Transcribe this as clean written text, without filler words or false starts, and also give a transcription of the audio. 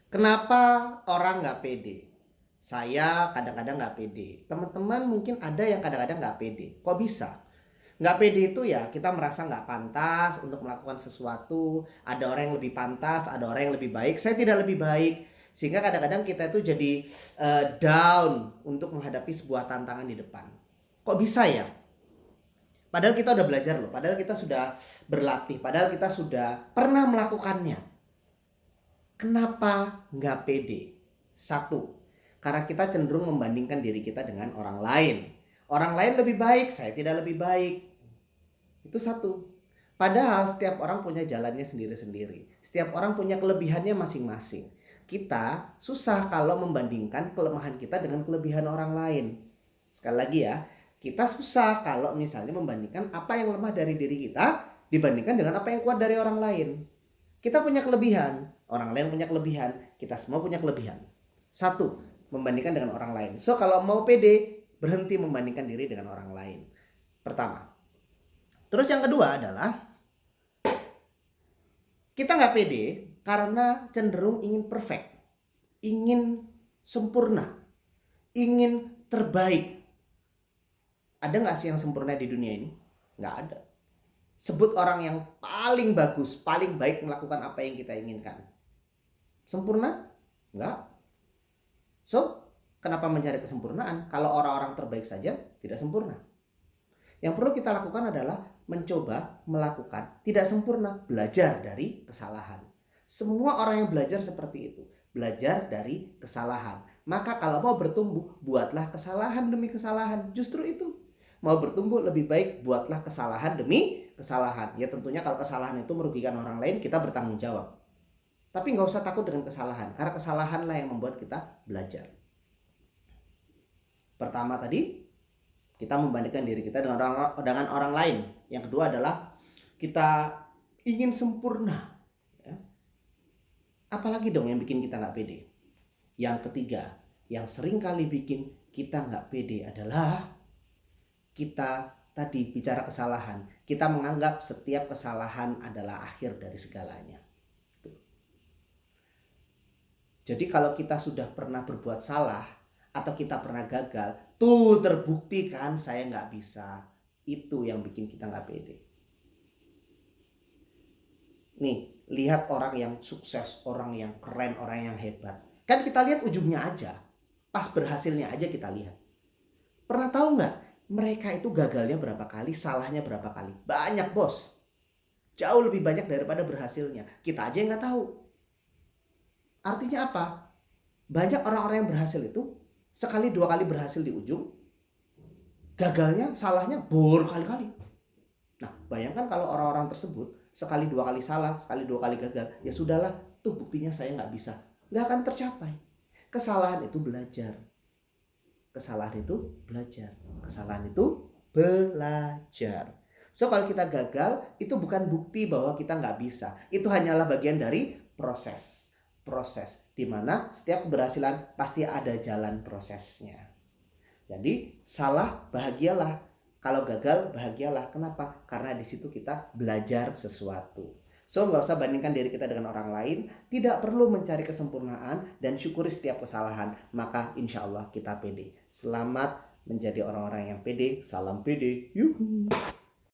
Kenapa orang nggak pede? Saya kadang-kadang nggak pede. Teman-teman mungkin ada yang kadang-kadang nggak pede. Kok bisa? Nggak pede itu ya kita merasa nggak pantas untuk melakukan sesuatu. Ada orang yang lebih pantas, ada orang yang lebih baik. Saya tidak lebih baik. Sehingga kadang-kadang kita itu jadi down untuk menghadapi sebuah tantangan di depan. Kok bisa ya? Padahal kita udah belajar loh. Padahal kita sudah berlatih. Padahal kita sudah pernah melakukannya. Kenapa nggak pede? Satu, karena kita cenderung membandingkan diri kita dengan orang lain. Orang lain lebih baik, saya tidak lebih baik. Itu satu. Padahal setiap orang punya jalannya sendiri-sendiri. Setiap orang punya kelebihannya masing-masing. Kita susah kalau membandingkan kelemahan kita dengan kelebihan orang lain. Sekali lagi ya, kita susah kalau misalnya membandingkan apa yang lemah dari diri kita dibandingkan dengan apa yang kuat dari orang lain. Kita punya kelebihan, orang lain punya kelebihan, kita semua punya kelebihan. Satu, membandingkan dengan orang lain. So kalau mau pede, berhenti membandingkan diri dengan orang lain. Pertama. Terus yang kedua adalah kita nggak pede karena cenderung ingin perfect, ingin sempurna, ingin terbaik. Ada nggak sih yang sempurna di dunia ini? Nggak ada. Sebut orang yang paling bagus, paling baik melakukan apa yang kita inginkan. Sempurna? Enggak. So, kenapa mencari kesempurnaan kalau orang-orang terbaik saja tidak sempurna? Yang perlu kita lakukan adalah mencoba melakukan tidak sempurna, belajar dari kesalahan. Semua orang yang belajar seperti itu, belajar dari kesalahan. Maka kalau mau bertumbuh, buatlah kesalahan demi kesalahan. Justru itu. Mau bertumbuh lebih baik, buatlah kesalahan demi kesalahan. Ya tentunya kalau kesalahan itu merugikan orang lain, kita bertanggung jawab. Tapi nggak usah takut dengan kesalahan, karena kesalahanlah yang membuat kita belajar. Pertama tadi, kita membandingkan diri kita dengan orang lain. Yang kedua adalah kita ingin sempurna. Ya. Apalagi dong yang bikin kita nggak pede. Yang ketiga, yang sering kali bikin kita nggak pede adalah kita tadi bicara kesalahan. Kita menganggap setiap kesalahan adalah akhir dari segalanya. Jadi kalau kita sudah pernah berbuat salah atau kita pernah gagal, tuh terbukti kan saya nggak bisa. Itu yang bikin kita nggak pede. Nih, lihat orang yang sukses, orang yang keren, orang yang hebat. Kan kita lihat ujungnya aja. Pas berhasilnya aja kita lihat. Pernah tahu nggak? Mereka itu gagalnya berapa kali, salahnya berapa kali? Banyak bos. Jauh lebih banyak daripada berhasilnya. Kita aja yang nggak tahu. Artinya apa? Banyak orang-orang yang berhasil itu sekali dua kali berhasil di ujung, gagalnya, salahnya berkali-kali. Nah, bayangkan kalau orang-orang tersebut sekali dua kali salah, sekali dua kali gagal, ya sudahlah, tuh buktinya saya nggak bisa, nggak akan tercapai. Kesalahan itu belajar, kesalahan itu belajar, kesalahan itu belajar. So kalau kita gagal, itu bukan bukti bahwa kita nggak bisa. Itu hanyalah bagian dari proses di mana setiap keberhasilan pasti ada jalan prosesnya. Jadi salah bahagialah, kalau gagal bahagialah. Kenapa? Karena di situ kita belajar sesuatu. So nggak usah bandingkan diri kita dengan orang lain. Tidak perlu mencari kesempurnaan dan syukuri setiap kesalahan. Maka insya Allah kita pede. Selamat menjadi orang-orang yang pede. Salam pede. Yuhu.